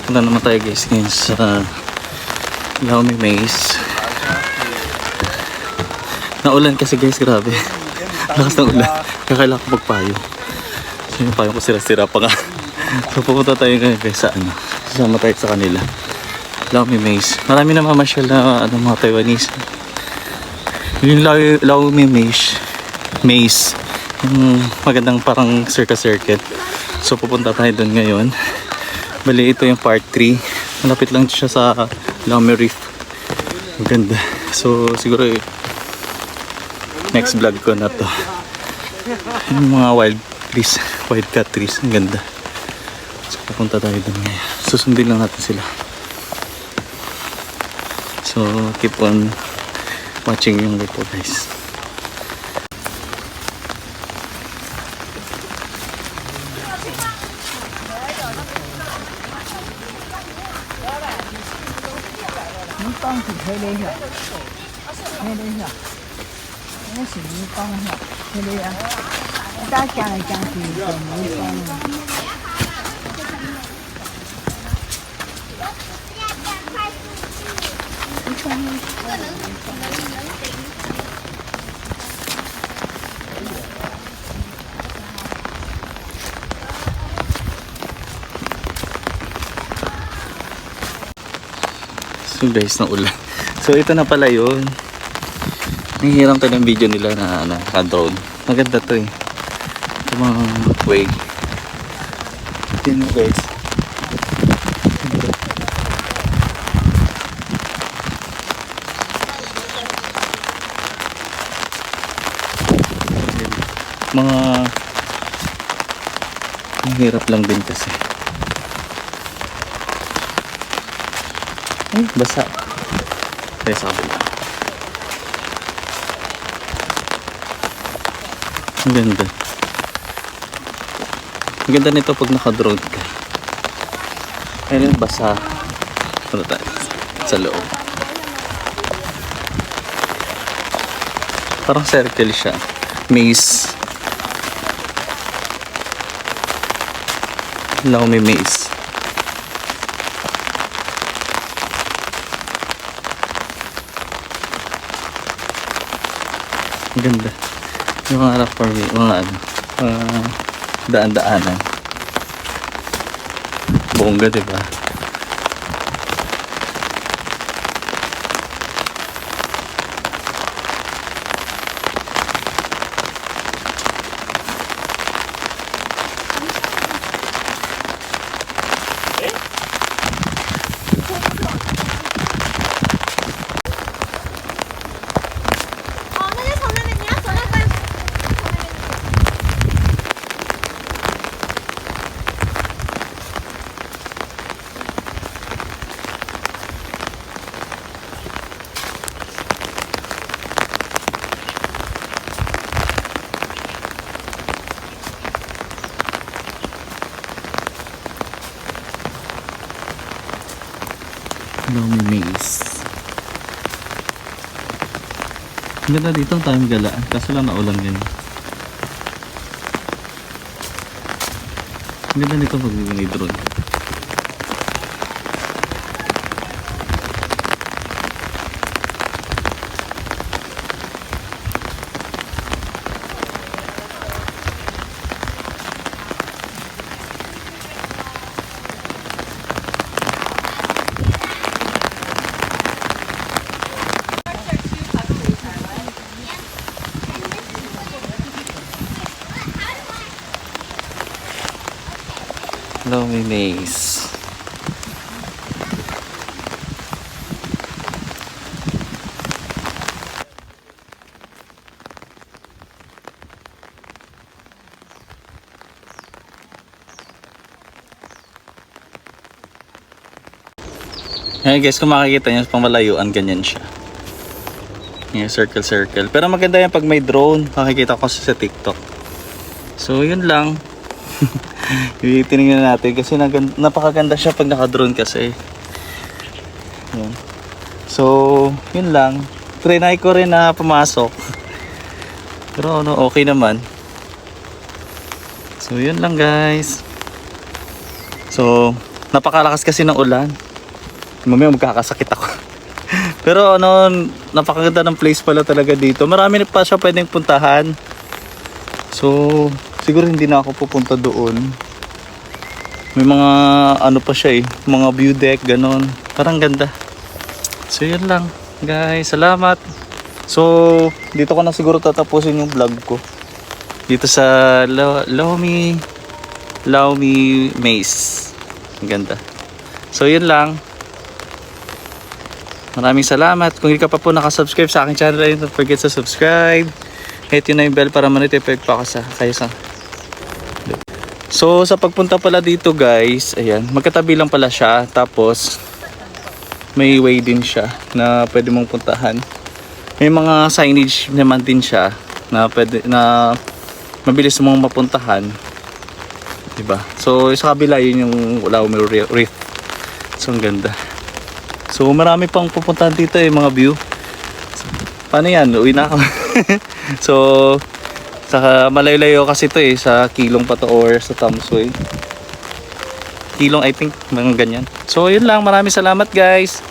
Punta naman tayo guys ngayon sa Laumi Maze. Naulan kasi guys, grabe. Lakas ng ulan. Kaya kailangan ko magpayo. So yung payo ko sira-sira pa nga. So pupunta tayo ngayon guys sa ano. Sasama tayo sa kanila. Laumi Maze. Marami na mamasyal na mga Taiwanese. Yung Laumi Maze. Yung magandang parang circle. So pupunta tayo doon ngayon. Bali ito yung part 3. Malapit lang siya sa Laumi Reef. Maganda. So siguro next vlog ko na to. Yung mga wild trees, wildcat trees, ang ganda. So pupunta tayo doon ngayon. Susundin lang natin sila. So keep on watching yung report guys. So guys, na ulan. So ito na pala yun. Nanghihiram tayo ng video nila na drone. Maganda to eh. Ito mga way. Ito mo guys. Mga mahirap lang din kasi. Ay, basa. Kaya sa kabila. Ang ganda. Ang ganda nito pag naka-drone ka. Ayun, basa. Ano tayo? Sa loob. Parang circle siya. Maze. Laumi Maze. Ang ganda. Yung mga rock for me, mga daan-daanan. Bongga, diba? Laumi Maze. Ang ganda dito ang tayong galaan. Kaso lang naulan din. Ang ganda nito pag may drone. Laumi Maze. Ayan guys, kung makikita nyo pang malayuan, ganyan siya. Yung circle. Pero maganda yan pag may drone. Makikita ko sa TikTok. So yun lang. Tinignan natin kasi napakaganda siya pag naka-drone kasi. Yan. So yun lang. Trinay ko rin na pumasok. Pero okay naman. So yun lang guys. So Napakalakas kasi ng ulan. Mamaya magkakasakit ako. Pero ano, napakaganda ng place pala talaga dito. Marami pa siya pwedeng puntahan. So, siguro hindi na ako pupunta doon. May mga ano pa siya eh, mga view deck, ganon. Parang ganda. So, yun lang. Guys, salamat. So, dito ko na siguro tatapusin yung vlog ko. Dito sa Laomi Maze. Ang ganda. So, yun lang. Maraming salamat. Kung hindi ka pa po nakasubscribe sa aking channel, don't forget to subscribe. Hit yun na yung bell para ma-notify pa ka kayo sa... So, sa pagpunta pala dito guys, ayan, magkatabi lang pala siya. Tapos, may way din siya na pwede mong puntahan. May mga signage naman din siya na pwede na mabilis mong mapuntahan. Diba? So, sa kabila yun yung Laomi Reef. So, ang ganda. So, marami pang pupuntahan dito eh, mga view. So, paano yan? Uwi na ako. So, sa malayo-layo kasi ito eh, sa Kilong pa to or sa Tamsui. Kilong I think, mga ganyan. So, yun lang. Maraming salamat guys.